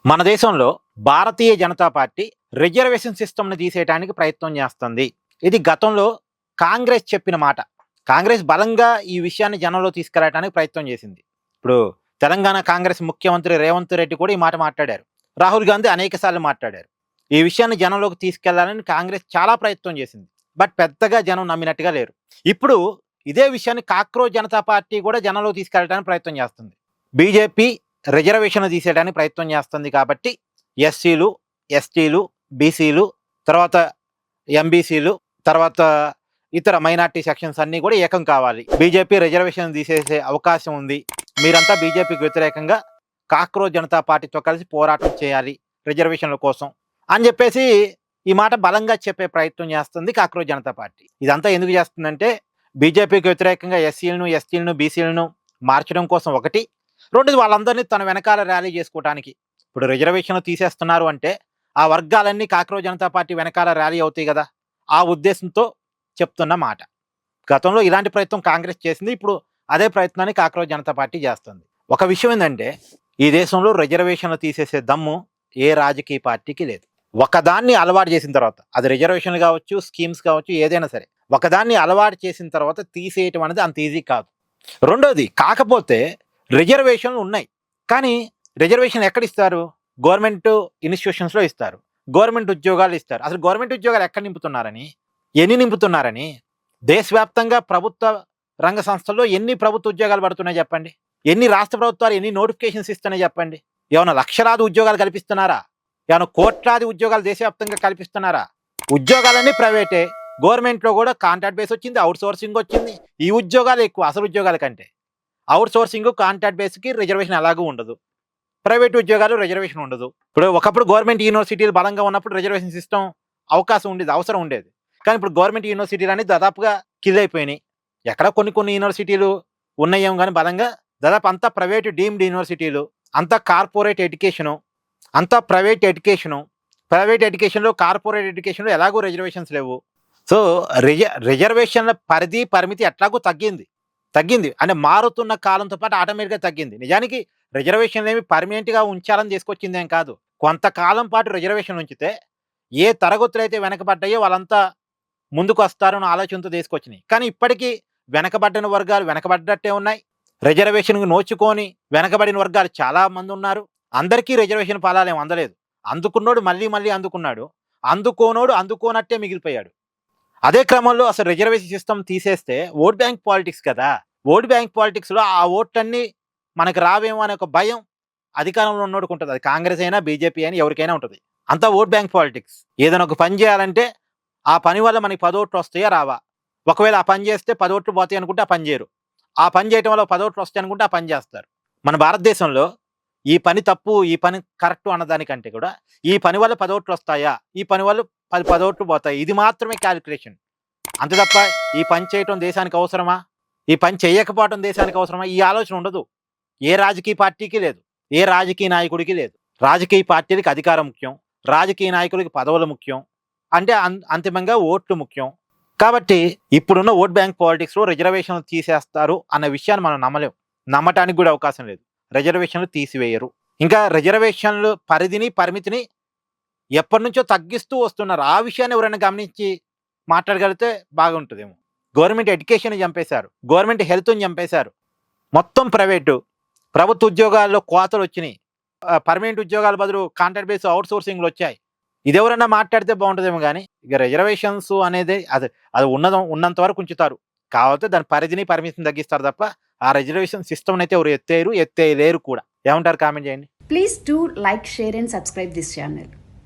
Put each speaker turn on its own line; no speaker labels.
మన దేశంలో Bharatiya Janata party reservation సిస్టమ్‌ని తీసేయడానికి ప్రయత్నం చేస్తుంది. ఇది గతంలో కాంగ్రెస్ చెప్పిన మాట. కాంగ్రెస్ బలంగా ఈ విషయాన్ని జనంలో తీసుకెళ్ళడానికి ప్రయత్నం చేసింది. ఇప్పుడు తెలంగాణ కాంగ్రెస్ ముఖ్యమంత్రి రేవంత్ రెడ్డి కూడా ఈ మాట మాట్లాడారు. రాహుల్ గాంధీ అనేక సార్లు మాట్లాడారు. ఈ విషయాన్ని జనంలోకి తీసుకెళ్లాలని కాంగ్రెస్ చాలా ప్రయత్నం చేసింది. బట్ పెద్దగా జనం నమ్మినట్టుగా లేరు. ఇప్పుడు ఇదే విషయాన్ని కాక్రోచ్ జనతా పార్టీ కూడా జనంలోకి తీసుకెళ్ళడానికి ప్రయత్నం చేస్తుంది. బీజేపీ రిజర్వేషన్లు తీసేయడానికి ప్రయత్నం చేస్తుంది కాబట్టి ఎస్సీలు, ఎస్టీలు, బీసీలు, తర్వాత ఎంబీసీలు, తర్వాత ఇతర మైనార్టీ సెక్షన్స్ అన్నీ కూడా ఏకం కావాలి. బీజేపీ రిజర్వేషన్ తీసేసే అవకాశం ఉంది. మీరంతా బీజేపీకి వ్యతిరేకంగా కాక్రోచ్ జనతా పార్టీతో కలిసి పోరాటం చేయాలి రిజర్వేషన్ల కోసం అని చెప్పేసి ఈ మాట బలంగా చెప్పే ప్రయత్నం చేస్తుంది కాక్రోచ్ జనతా పార్టీ. ఇదంతా ఎందుకు చేస్తుందంటే బీజేపీకి వ్యతిరేకంగా ఎస్సీలను, ఎస్టీలను, బీసీలను మార్చడం కోసం ఒకటి, రెండోది వాళ్ళందరినీ తన వెనకాల ర్యాలీ చేసుకోవడానికి. ఇప్పుడు రిజర్వేషన్లు తీసేస్తున్నారు అంటే ఆ వర్గాలన్నీ కాక్రోచ్ జనతా పార్టీ వెనకాల ర్యాలీ అవుతాయి కదా, ఆ ఉద్దేశంతో చెప్తున్న మాట. గతంలో ఇలాంటి ప్రయత్నం కాంగ్రెస్ చేసింది, ఇప్పుడు అదే ప్రయత్నాన్ని కాక్రోచ్ జనతా పార్టీ చేస్తుంది. ఒక విషయం ఏంటంటే ఈ దేశంలో రిజర్వేషన్లు తీసేసే దమ్ము ఏ రాజకీయ పార్టీకి లేదు. ఒకదాన్ని అలవాటు చేసిన తర్వాత, అది రిజర్వేషన్లు కావచ్చు, స్కీమ్స్ కావచ్చు, ఏదైనా సరే ఒకదాన్ని అలవాటు చేసిన తర్వాత తీసేయటం అనేది అంత ఈజీ కాదు. రెండోది, కాకపోతే రిజర్వేషన్లు ఉన్నాయి కానీ రిజర్వేషన్ ఎక్కడ ఇస్తారు? గవర్నమెంట్ ఇన్స్టిట్యూషన్స్లో ఇస్తారు, గవర్నమెంట్ ఉద్యోగాలు ఇస్తారు. అసలు గవర్నమెంట్ ఉద్యోగాలు ఎక్కడ నింపుతున్నారని, ఎన్ని నింపుతున్నారని, దేశవ్యాప్తంగా ప్రభుత్వ రంగ సంస్థల్లో ఎన్ని ప్రభుత్వ ఉద్యోగాలు పడుతున్నాయి చెప్పండి, ఎన్ని రాష్ట్ర ప్రభుత్వాలు ఎన్ని నోటిఫికేషన్స్ ఇస్తున్నాయి చెప్పండి. ఏమైనా లక్షలాది ఉద్యోగాలు కల్పిస్తున్నారా? ఏమైనా కోట్లాది ఉద్యోగాలు దేశవ్యాప్తంగా కల్పిస్తున్నారా? ఉద్యోగాలన్నీ ప్రైవేటే. గవర్నమెంట్లో కూడా కాంట్రాక్ట్ బేస్ వచ్చింది, అవుట్ సోర్సింగ్ వచ్చింది. ఈ ఉద్యోగాలు ఎక్కువ అసలు ఉద్యోగాల కంటే. అవుట్ సోర్సింగ్, కాంట్రాక్ట్ బేస్కి రిజర్వేషన్ ఎలాగూ ఉండదు. ప్రైవేట్ ఉద్యోగాలు రిజర్వేషన్ ఉండదు. ఇప్పుడు ఒకప్పుడు గవర్నమెంట్ యూనివర్సిటీలు బలంగా ఉన్నప్పుడు రిజర్వేషన్ సిస్టమ్ అవకాశం ఉండేది, అవసరం ఉండేది. కానీ ఇప్పుడు గవర్నమెంట్ యూనివర్సిటీలు అనేది దాదాపుగా కిల్ అయిపోయినాయి. ఎక్కడ కొన్ని యూనివర్సిటీలు ఉన్నాయేమో కానీ బలంగా దాదాపు అంతా ప్రైవేట్ డీమ్డ్ యూనివర్సిటీలు, అంతా కార్పొరేట్ ఎడ్యుకేషను, అంతా ప్రైవేట్ ఎడ్యుకేషను. ప్రైవేట్ ఎడ్యుకేషన్లో, కార్పొరేట్ ఎడ్యుకేషన్లో ఎలాగో రిజర్వేషన్స్ లేవు. సో రిజర్వేషన్ల పరిధి పరిమితి ఎట్లాగో తగ్గింది అంటే మారుతున్న కాలంతో పాటు ఆటోమేటిక్గా తగ్గింది. నిజానికి రిజర్వేషన్లు ఏమి పర్మనెంట్గా ఉంచాలని తీసుకొచ్చిందేం కాదు. కొంతకాలం పాటు రిజర్వేషన్ ఉంచితే ఏ తరగతులు అయితే వెనకబడ్డాయో వాళ్ళంతా ముందుకు వస్తారన్న ఆలోచనతో తీసుకొచ్చినాయి. కానీ ఇప్పటికీ వెనకబడిన వర్గాలు వెనకబడ్డట్టే ఉన్నాయి. రిజర్వేషన్కి నోచుకొని వెనకబడిన వర్గాలు చాలా మంది ఉన్నారు. అందరికీ రిజర్వేషన్ ఫలాలేం అందలేదు. అందుకున్నోడు మళ్ళీ అందుకున్నాడు, అందుకోనోడు అందుకోనట్టే మిగిలిపోయాడు. అదే క్రమంలో అసలు రిజర్వేషన్ సిస్టమ్ తీసేస్తే ఓట్ బ్యాంక్ పాలిటిక్స్ కదా. ఓట్ బ్యాంక్ పాలిటిక్స్లో ఆ ఓట్లన్నీ మనకు రావేమో అనే ఒక భయం అధికారంలో ఉన్నోడికి ఉంటుంది. అది కాంగ్రెస్ అయినా బీజేపీ అయినా ఎవరికైనా ఉంటుంది. అంతా ఓట్ బ్యాంక్ పాలిటిక్స్. ఏదైనా ఒక పని చేయాలంటే ఆ పని వల్ల మనకి 10 ఓట్లు వస్తాయా రావా? ఒకవేళ ఆ పని చేస్తే 10 ఓట్లు పోతాయి అనుకుంటే ఆ పని చేయరు. ఆ పని చేయటం వల్ల 10 ఓట్లు వస్తాయి అనుకుంటే ఆ పని చేస్తారు. మన భారతదేశంలో ఈ పని తప్పు, ఈ పని కరెక్ట్ అన్నదానికంటే కూడా ఈ పని వల్ల 10 ఓట్లు వస్తాయా, ఈ పని వల్ల 10 ఓట్లు పోతాయి, ఇది మాత్రమే క్యాలిక్యులేషన్. అంతే తప్ప ఈ పని చేయటం దేశానికి అవసరమా, ఈ పని చేయకపోవటం దేశానికి అవసరమా, ఈ ఆలోచన ఉండదు. ఏ రాజకీయ పార్టీకి లేదు, ఏ రాజకీయ నాయకుడికి లేదు. రాజకీయ పార్టీలకు అధికారం ముఖ్యం, రాజకీయ నాయకులకి పదవులు ముఖ్యం, అంటే అంతిమంగా ఓట్లు ముఖ్యం. కాబట్టి ఇప్పుడున్న ఓట్ బ్యాంక్ పాలిటిక్స్లో రిజర్వేషన్లు తీసేస్తారు అన్న విషయాన్ని మనం నమ్మలేం, నమ్మటానికి కూడా అవకాశం లేదు. రిజర్వేషన్లు తీసివేయరు. ఇంకా రిజర్వేషన్లు పరిధిని పరిమితిని ఎప్పటి నుంచో తగ్గిస్తూ వస్తున్నారు. ఆ విషయాన్ని ఎవరైనా గమనించి మాట్లాడగలిగితే బాగుంటుందేమో. గవర్నమెంట్ ఎడ్యుకేషన్ చంపేశారు, గవర్నమెంట్ హెల్త్ని చంపేశారు, మొత్తం ప్రైవేటు. ప్రభుత్వ ఉద్యోగాల్లో కోతలు వచ్చినాయి, పర్మనెంట్ ఉద్యోగాల బదులు కాంట్రాక్ట్ బేస్ అవుట్ సోర్సింగ్లు వచ్చాయి. ఇది ఎవరైనా మాట్లాడితే బాగుంటుందేమో కానీ ఇక రిజర్వేషన్స్ అనేది అది ఉన్నంత వరకు ఉంచుతారు. కాకపోతే దాని పరిధిని పరిమితిని తగ్గిస్తారు తప్ప ఆ రిజర్వేషన్ సిస్టమ్ అయితే ఎవరు ఎత్తేయలేరు కూడా. ఏమంటారు? కామెంట్ చేయండి.
Please do like, share and subscribe this channel.